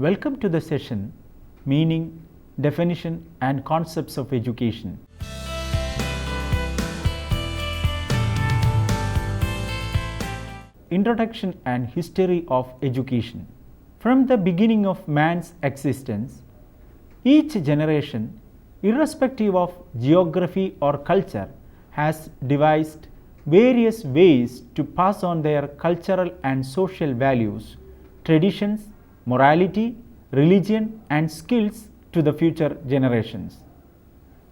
Welcome to the session Meaning, Definition and Concepts of Education. Introduction and History of Education. From the beginning of man's existence, each generation, irrespective of geography or culture, has devised various ways to pass on their cultural and social values, traditions, morality, religion, and skills to the future generations.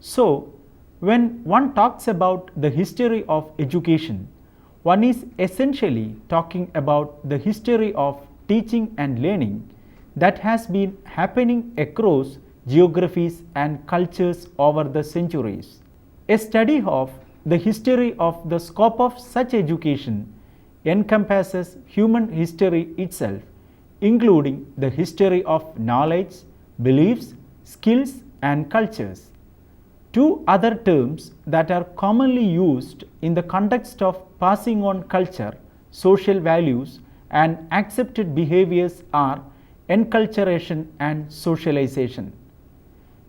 So, when one talks about the history of education, one is essentially talking about the history of teaching and learning that has been happening across geographies and cultures over the centuries. A study of the history of the scope of such education encompasses human history itself, including the history of knowledge, beliefs, skills, and cultures. Two other terms that are commonly used in the context of passing on culture, social values, and accepted behaviors are enculturation and socialization.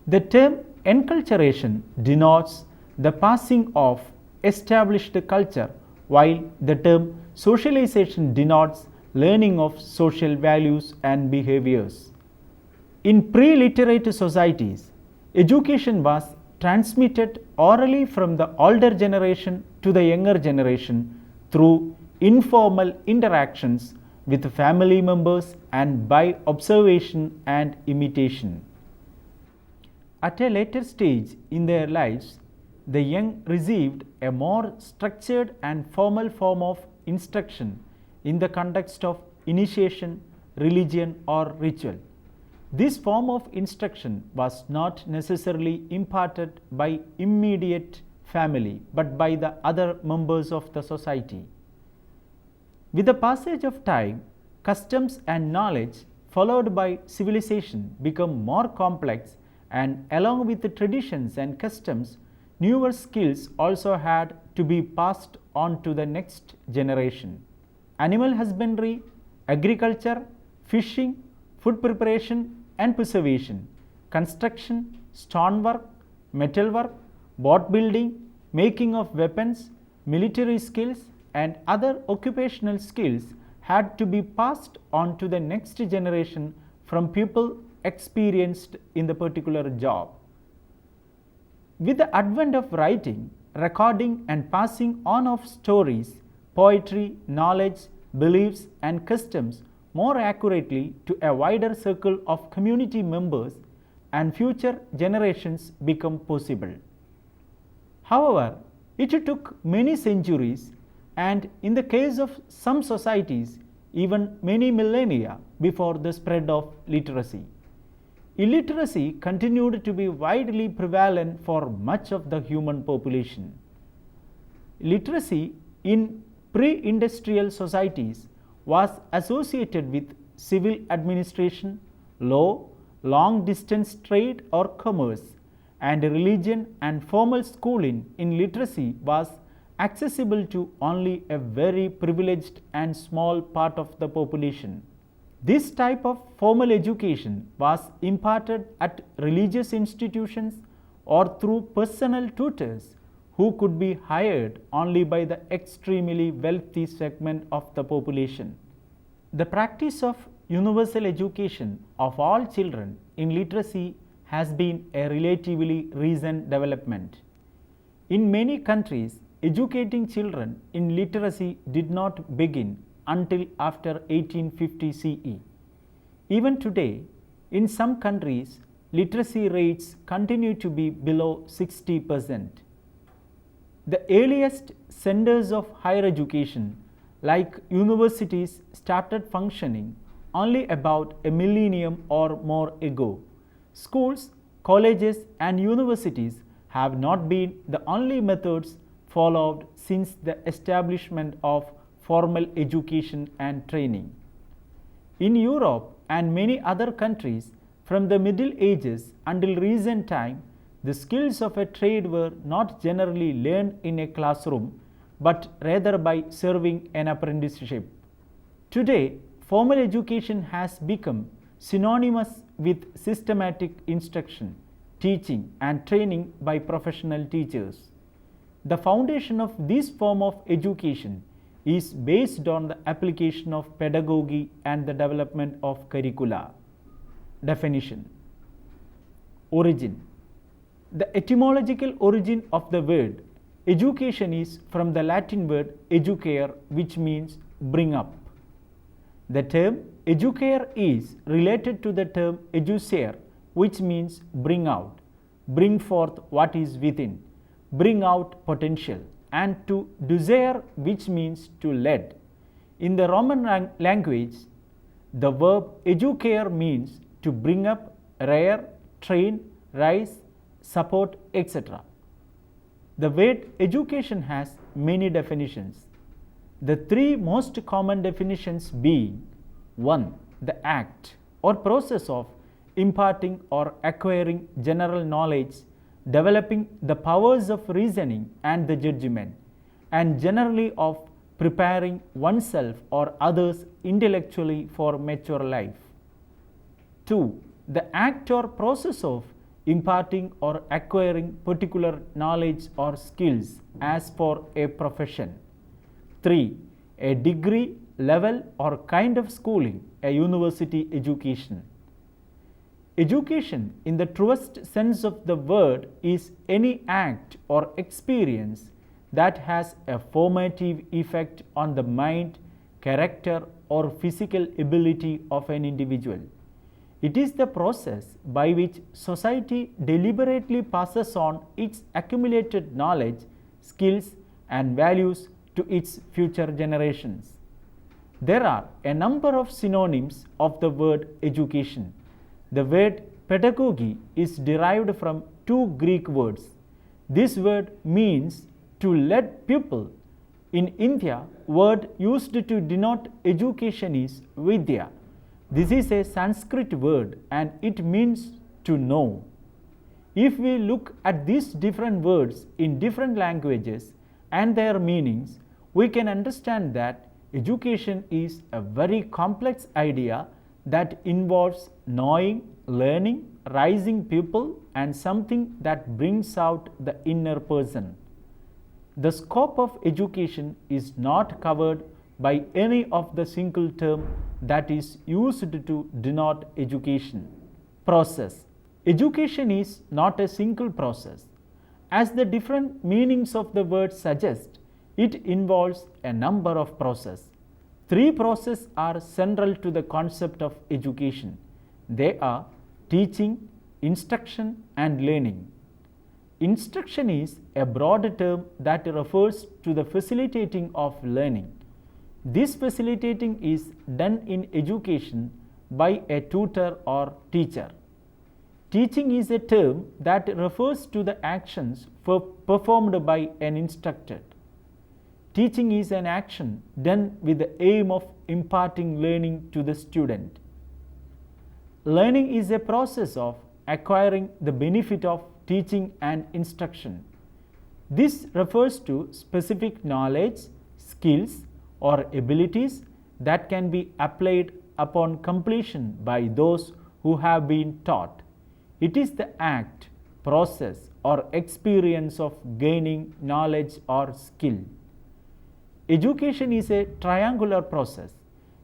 The term enculturation denotes the passing of established culture, while the term socialization denotes learning of social values and behaviors. In pre-literate societies, education was transmitted orally from the older generation to the younger generation through informal interactions with family members and by observation and imitation. At a later stage in their lives, the young received a more structured and formal form of instruction in the context of initiation, religion, or ritual. This form of instruction was not necessarily imparted by immediate family but by the other members of the society. With the passage of time, customs and knowledge followed by civilization become more complex, and along with the traditions and customs, newer skills also had to be passed on to the next generation. Animal husbandry, agriculture, fishing, food preparation and preservation, construction, stonework, metalwork, boat building, making of weapons, military skills, and other occupational skills had to be passed on to the next generation from people experienced in the particular job. With the advent of writing, recording, and passing on of stories, poetry, knowledge, beliefs, and customs more accurately to a wider circle of community members and future generations become possible. However, it took many centuries and in the case of some societies even many millennia before the spread of literacy. Illiteracy continued to be widely prevalent for much of the human population. Literacy in pre-industrial societies was associated with civil administration, law, long-distance trade or commerce, and religion, and formal schooling in literacy was accessible to only a very privileged and small part of the population. This type of formal education was imparted at religious institutions or through personal tutors who could be hired only by the extremely wealthy segment of the population. The practice of universal education of all children in literacy has been a relatively recent development. In many countries, educating children in literacy did not begin until after 1850 CE. Even today, in some countries, literacy rates continue to be below 60%. The earliest centers of higher education, like universities, started functioning only about a millennium or more ago. Schools, colleges, and universities have not been the only methods followed since the establishment of formal education and training. In Europe and many other countries, from the Middle Ages until recent time, the skills of a trade were not generally learned in a classroom, but rather by serving an apprenticeship. Today, formal education has become synonymous with systematic instruction, teaching and training by professional teachers. The foundation of this form of education is based on the application of pedagogy and the development of curricula. Definition. Origin. The etymological origin of the word education is from the Latin word educare, which means bring up. The term educare is related to the term educere, which means bring out, bring forth what is within, bring out potential, and to ducere, which means to lead. In the Roman language, the verb educare means to bring up, rear, train, rise, support, etc. The word education has many definitions. The three most common definitions being: 1. The act or process of imparting or acquiring general knowledge, developing the powers of reasoning and the judgment, and generally of preparing oneself or others intellectually for mature life. 2. The act or process of imparting or acquiring particular knowledge or skills as for a profession. 3. A degree, level or kind of schooling, a university education. Education in the truest sense of the word is any act or experience that has a formative effect on the mind, character or physical ability of an individual. It is the process by which society deliberately passes on its accumulated knowledge, skills and values to its future generations. There are a number of synonyms of the word education. The word pedagogy is derived from two Greek words. This word means to lead people. In India, word used to denote education is vidya. This is a Sanskrit word and it means to know. If we look at these different words in different languages and their meanings, we can understand that education is a very complex idea that involves knowing, learning, raising people, and something that brings out the inner person. The scope of education is not covered by any of the single term that is used to denote education. Process. Education is not a single process. As the different meanings of the word suggest, it involves a number of processes. Three processes are central to the concept of education. They are teaching, instruction, and learning. Instruction is a broad term that refers to the facilitating of learning. This facilitating is done in education by a tutor or teacher. Teaching is a term that refers to the actions performed by an instructor. Teaching is an action done with the aim of imparting learning to the student. Learning is a process of acquiring the benefit of teaching and instruction. This refers to specific knowledge, skills, or abilities that can be applied upon completion by those who have been taught. It is the act, process, or experience of gaining knowledge or skill. Education is a triangular process.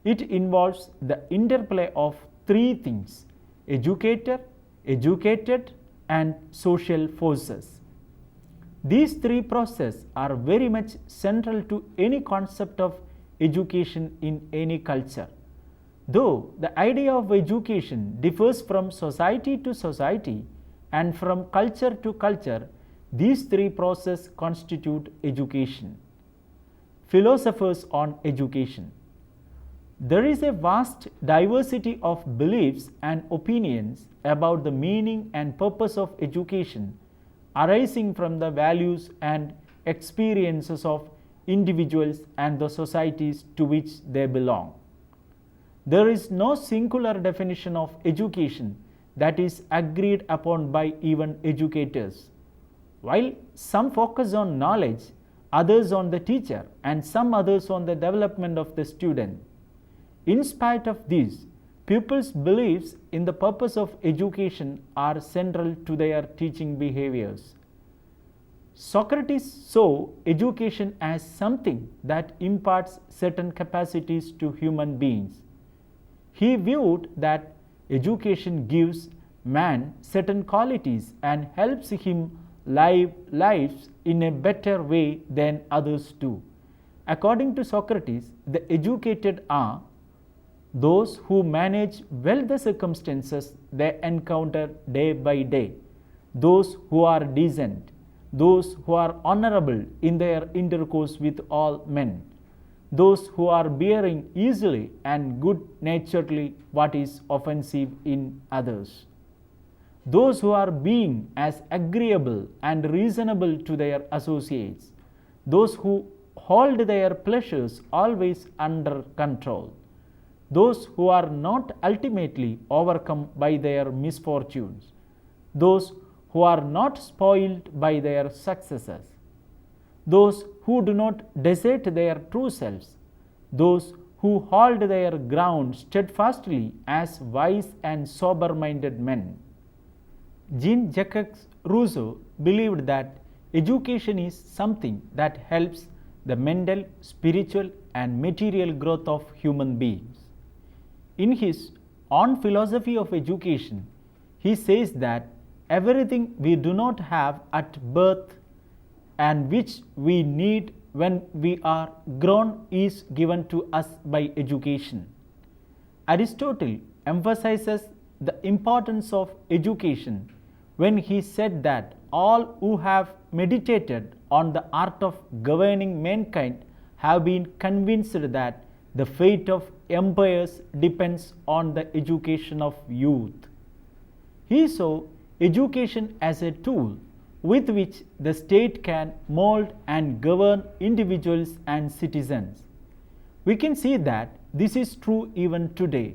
It involves the interplay of three things: educator, educated, and social forces. These three processes are very much central to any concept of education in any culture. Though the idea of education differs from society to society and from culture to culture, these three processes constitute education. Philosophers on education. There is a vast diversity of beliefs and opinions about the meaning and purpose of education arising from the values and experiences of individuals and the societies to which they belong. There is no singular definition of education that is agreed upon by even educators. While some focus on knowledge, others on the teacher, and some others on the development of the student. In spite of this, Pupils' beliefs in the purpose of education are central to their teaching behaviors. Socrates saw education as something that imparts certain capacities to human beings. He viewed that education gives man certain qualities and helps him live lives in a better way than others do. According to Socrates, the educated are those who manage well the circumstances they encounter day by day, those who are decent, those who are honorable in their intercourse with all men, those who are bearing easily and good naturedly what is offensive in others, those who are being as agreeable and reasonable to their associates, those who hold their pleasures always under control, those who are not ultimately overcome by their misfortunes, those who are not spoiled by their successes, those who do not desert their true selves, those who hold their ground steadfastly as wise and sober-minded men. Jean-Jacques Rousseau believed that education is something that helps the mental, spiritual, and material growth of human beings. In his On Philosophy of Education, he says that everything we do not have at birth and which we need when we are grown is given to us by education. Aristotle emphasizes the importance of education when he said that all who have meditated on the art of governing mankind have been convinced that the fate of empires depends on the education of youth. He saw education as a tool with which the state can mold and govern individuals and citizens. We can see that this is true even today.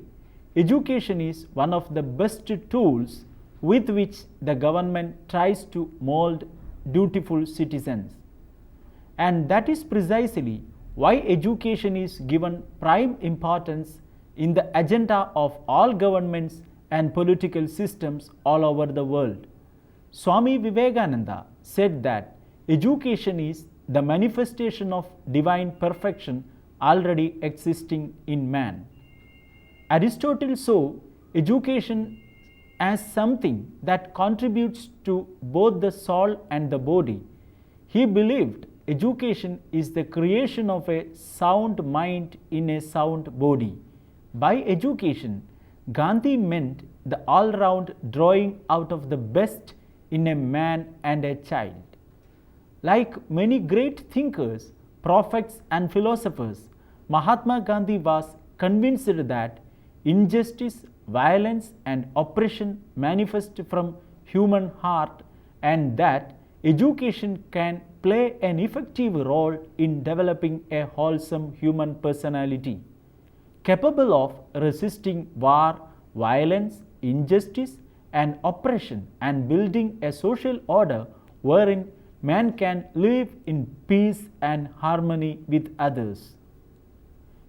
Education is one of the best tools with which the government tries to mold dutiful citizens. And that is precisely why education is given prime importance in the agenda of all governments and political systems all over the world. Swami Vivekananda said that education is the manifestation of divine perfection already existing in man. Aristotle saw education as something that contributes to both the soul and the body. He believed education is the creation of a sound mind in a sound body. By education, Gandhi meant the all-round drawing out of the best in a man and a child. Like many great thinkers, prophets and philosophers, Mahatma Gandhi was convinced that injustice, violence and oppression manifest from human heart and that education can play an effective role in developing a wholesome human personality, capable of resisting war, violence, injustice and oppression and building a social order wherein man can live in peace and harmony with others.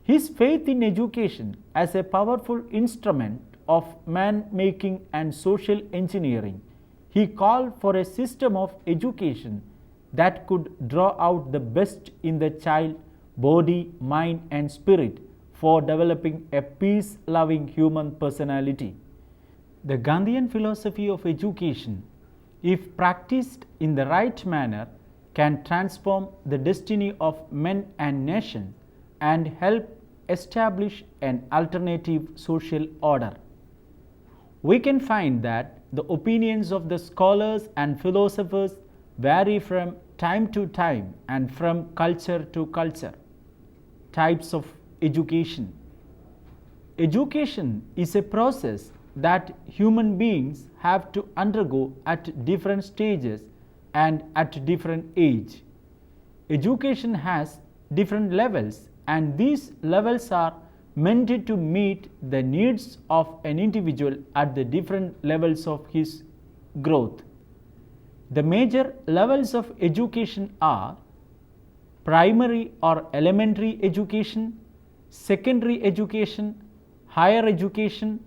His faith in education as a powerful instrument of man-making and social engineering, he called for a system of education that could draw out the best in the child, body, mind and spirit for developing a peace-loving human personality. The Gandhian philosophy of education, if practiced in the right manner, can transform the destiny of men and nations and help establish an alternative social order. We can find that the opinions of the scholars and philosophers vary from time to time and from culture to culture. Types of education. Education is a process that human beings have to undergo at different stages and at different age. Education has different levels and these levels are meant to meet the needs of an individual at the different levels of his growth. The major levels of education are primary or elementary education, secondary education, higher education,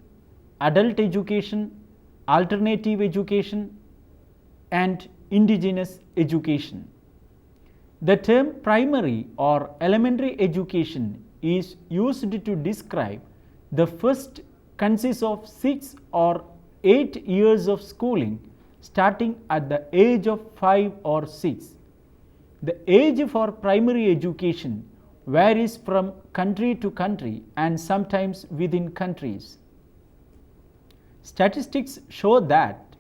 adult education, alternative education, and indigenous education. The term primary or elementary education is used to describe the first consists of 6 or 8 years of schooling starting at the age of 5 or 6. The age for primary education varies from country to country and sometimes within countries. Statistics show that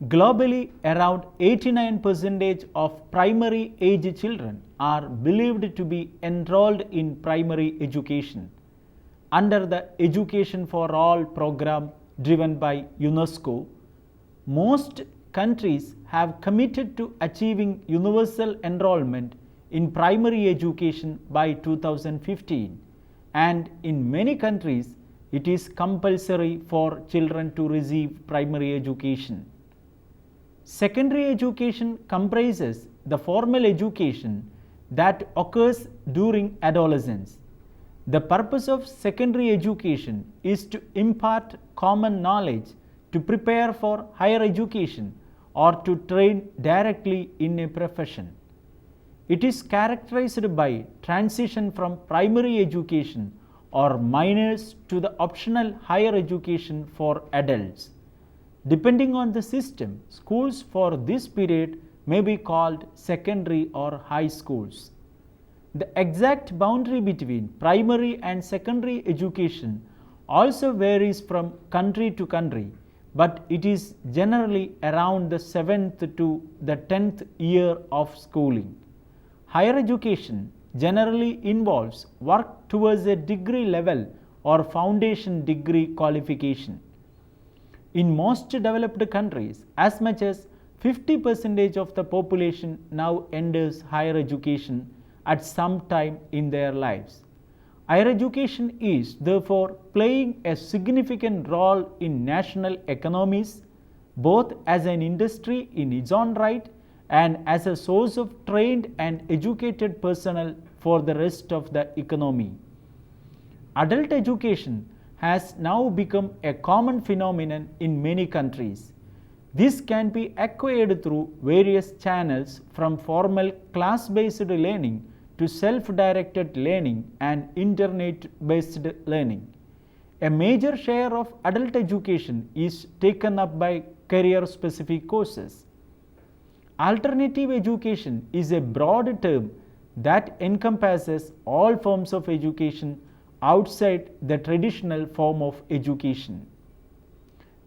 globally, around 89% of primary age children are believed to be enrolled in primary education. Under the Education for All program driven by UNESCO, most countries have committed to achieving universal enrollment in primary education by 2015, and in many countries it is compulsory for children to receive primary education. Secondary education comprises the formal education that occurs during adolescence. The purpose of secondary education is to impart common knowledge to prepare for higher education or to train directly in a profession. It is characterized by transition from primary education or minors to the optional higher education for adults. Depending on the system, schools for this period may be called secondary or high schools. The exact boundary between primary and secondary education also varies from country to country, but it is generally around the 7th to the 10th year of schooling. Higher education generally involves work towards a degree level or foundation degree qualification. In most developed countries, as much as 50% of the population now enters higher education at some time in their lives. Higher education is therefore playing a significant role in national economies, both as an industry in its own right and as a source of trained and educated personnel for the rest of the economy. Adult education has now become a common phenomenon in many countries. This can be acquired through various channels, from formal class-based learning to self-directed learning and internet-based learning. A major share of adult education is taken up by career-specific courses. Alternative education is a broad term that encompasses all forms of education outside the traditional form of education.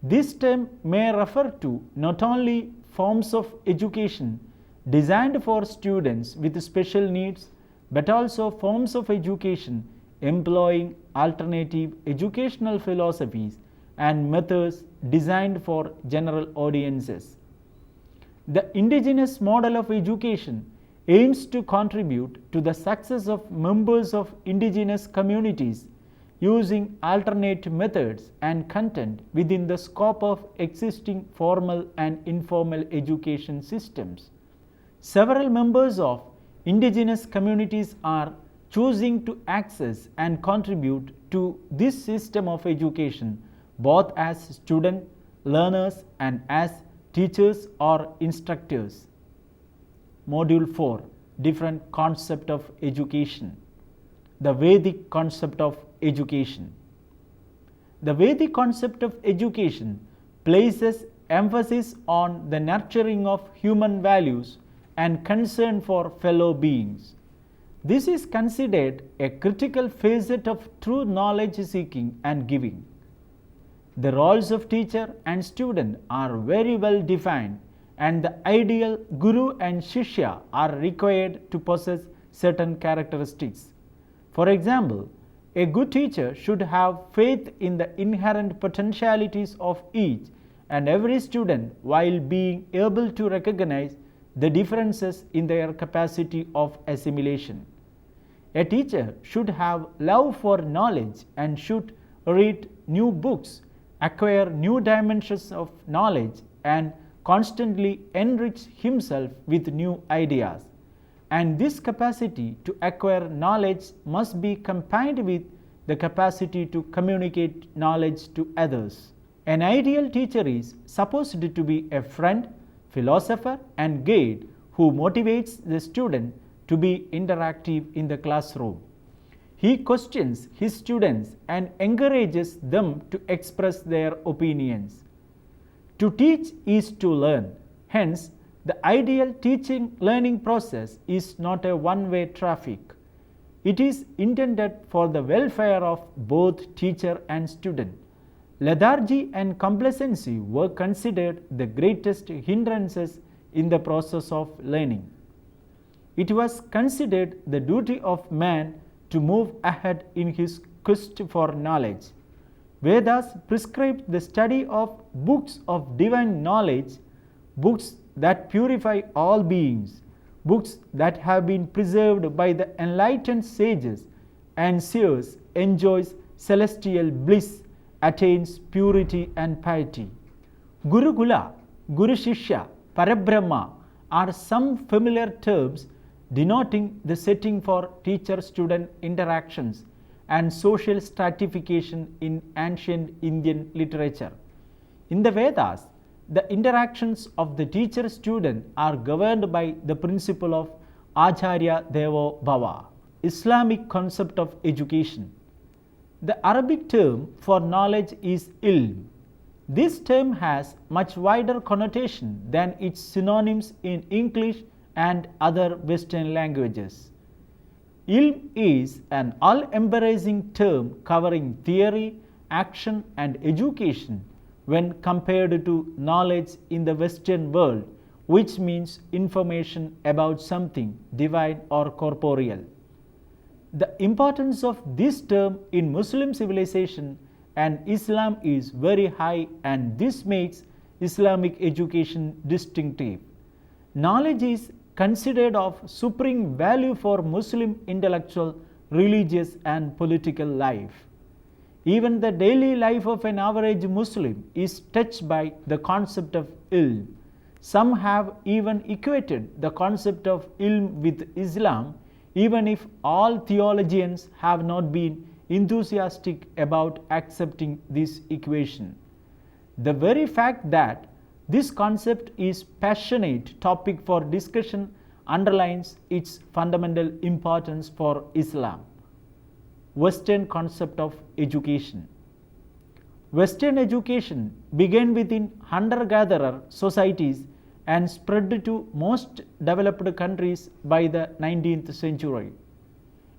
This term may refer to not only forms of education designed for students with special needs, but also forms of education employing alternative educational philosophies and methods designed for general audiences. The indigenous model of education aims to contribute to the success of members of indigenous communities using alternate methods and content within the scope of existing formal and informal education systems. Several members of indigenous communities are choosing to access and contribute to this system of education both as student learners and as teachers or instructors. Module 4, different concept of education. The Vedic concept of education. The Vedic concept of education places emphasis on the nurturing of human values and concern for fellow beings. This is considered a critical facet of true knowledge seeking and giving. The roles of teacher and student are very well defined, and the ideal guru and shishya are required to possess certain characteristics. For example, a good teacher should have faith in the inherent potentialities of each and every student while being able to recognize the differences in their capacity of assimilation. A teacher should have love for knowledge and should read new books, acquire new dimensions of knowledge, and constantly enrich himself with new ideas. And this capacity to acquire knowledge must be combined with the capacity to communicate knowledge to others. An ideal teacher is supposed to be a friend, philosopher, and guide who motivates the student to be interactive in the classroom. He questions his students and encourages them to express their opinions. To teach is to learn. Hence, the ideal teaching learning process is not a one-way traffic. It is intended for the welfare of both teacher and student. Lethargy and complacency were considered the greatest hindrances in the process of learning. It was considered the duty of man to move ahead in his quest for knowledge. Vedas prescribed the study of books of divine knowledge, books that purify all beings, books that have been preserved by the enlightened sages, and seers enjoys celestial bliss, attains purity and piety. Gurukula, Guru Shishya, Parabrahma are some familiar terms denoting the setting for teacher-student interactions and social stratification in ancient Indian literature. In the Vedas, the interactions of the teacher-student are governed by the principle of Acharya Devo Bhava, Islamic concept of education. The Arabic term for knowledge is ilm. This term has much wider connotation than its synonyms in English and other Western languages. Ilm is an all-embracing term covering theory, action, and education when compared to knowledge in the Western world, which means information about something divine or corporeal. The importance of this term in Muslim civilization and Islam is very high, and this makes Islamic education distinctive. Knowledge is considered of supreme value for Muslim intellectual, religious, and political life. Even the daily life of an average Muslim is touched by the concept of ilm. Some have even equated the concept of ilm with Islam, even if all theologians have not been enthusiastic about accepting this equation. The very fact that this concept is passionate topic for discussion underlines its fundamental importance for Islam. Western concept of education. Western education began within hunter-gatherer societies and spread to most developed countries by the 19th century.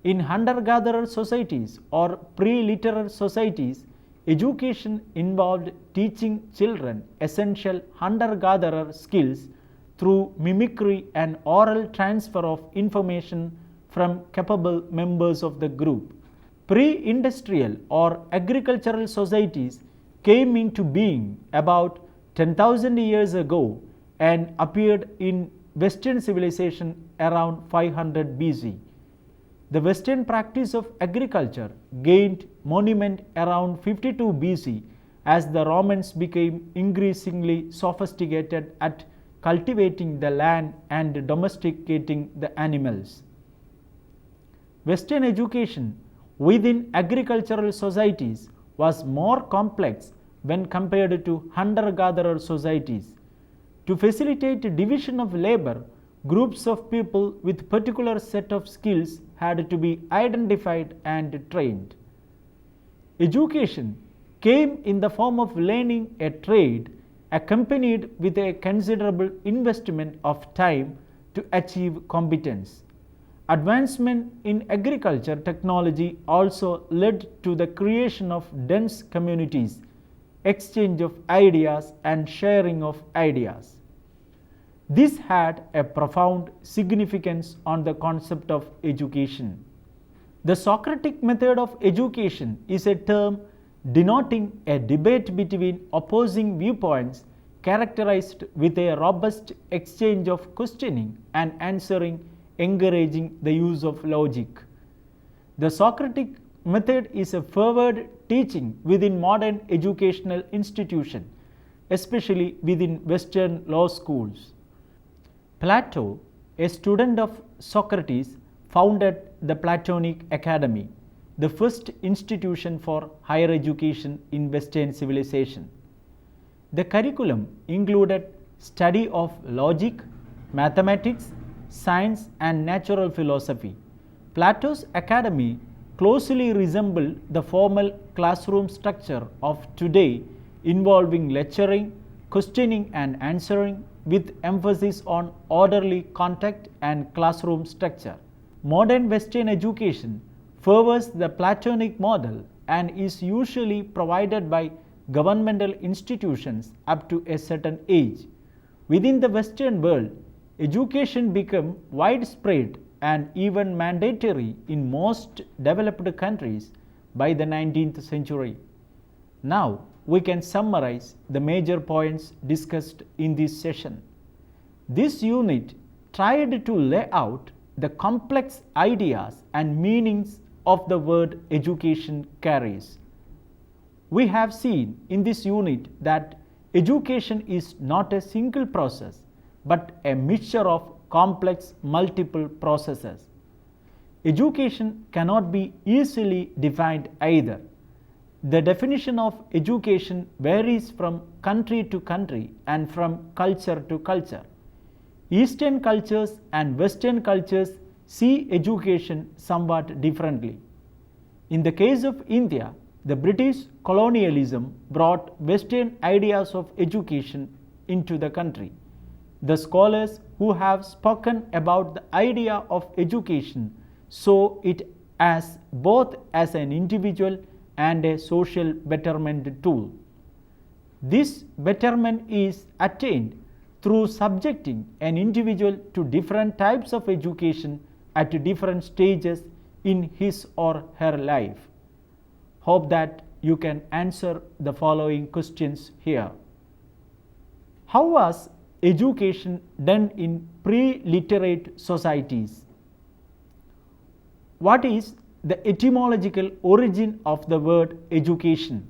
In hunter-gatherer societies or pre-literate societies, education involved teaching children essential hunter-gatherer skills through mimicry and oral transfer of information from capable members of the group. Pre-industrial or agricultural societies came into being about 10,000 years ago and appeared in Western civilization around 500 BC. The Western practice of agriculture gained monument around 52 BC as the Romans became increasingly sophisticated at cultivating the land and domesticating the animals. Western education within agricultural societies was more complex when compared to hunter-gatherer societies. To facilitate division of labor, groups of people with particular set of skills had to be identified and trained. Education came in the form of learning a trade accompanied with a considerable investment of time to achieve competence. Advancement in agriculture technology also led to the creation of dense communities, exchange of ideas, and sharing of ideas. This had a profound significance on the concept of education. The Socratic method of education is a term denoting a debate between opposing viewpoints characterized with a robust exchange of questioning and answering, encouraging the use of logic. The Socratic method is a favored teaching within modern educational institutions, especially within Western law schools. Plato, a student of Socrates, founded the Platonic Academy. the first institution for higher education in Western civilization. The curriculum included study of logic, mathematics, science and natural philosophy. Plato's academy closely resembled the formal classroom structure of today, involving lecturing, questioning and answering, with emphasis on orderly contact and classroom structure. Modern Western education favors the Platonic model and is usually provided by governmental institutions up to a certain age. Within the Western world, education became widespread and even mandatory in most developed countries by the 19th century. Now, we can summarize the major points discussed in this session. This unit tried to lay out the complex ideas and meanings of the word education carries. We have seen in this unit that education is not a single process but a mixture of complex multiple processes. Education cannot be easily defined either. The definition of education varies from country to country and from culture to culture. Eastern cultures and Western cultures see education somewhat differently. In the case of India, the British colonialism brought Western ideas of education into the country. The scholars who have spoken about the idea of education saw it as both as an individual and a social betterment tool. This betterment is attained through subjecting an individual to different types of education at different stages in his or her life. Hope that you can answer the following questions here. How was education done in pre-literate societies? What is the etymological origin of the word education?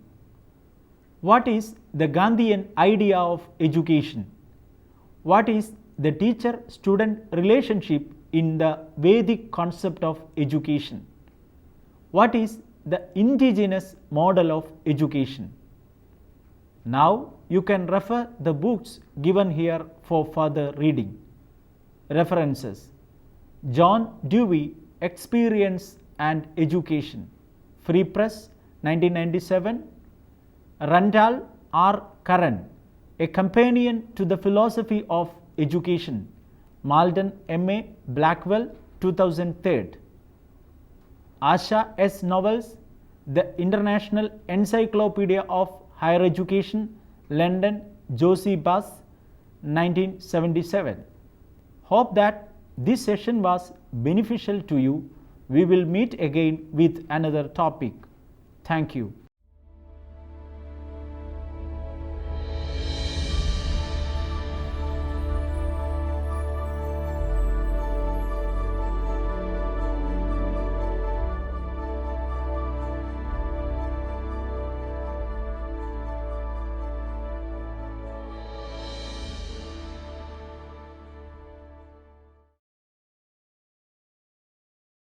What is the Gandhian idea of education? What is the teacher-student relationship in the Vedic concept of education? What is the indigenous model of education? Now you can refer the books given here for further reading. References: John Dewey, Experience and Education, Free Press, 1997. Randall R. Curran, A Companion to the Philosophy of Education, Malden M.A. Blackwell, 2003. Asha S. Novels, The International Encyclopedia of Higher Education, London, Josie Buss, 1977. Hope that this session was beneficial to you. We will meet again with another topic. Thank you.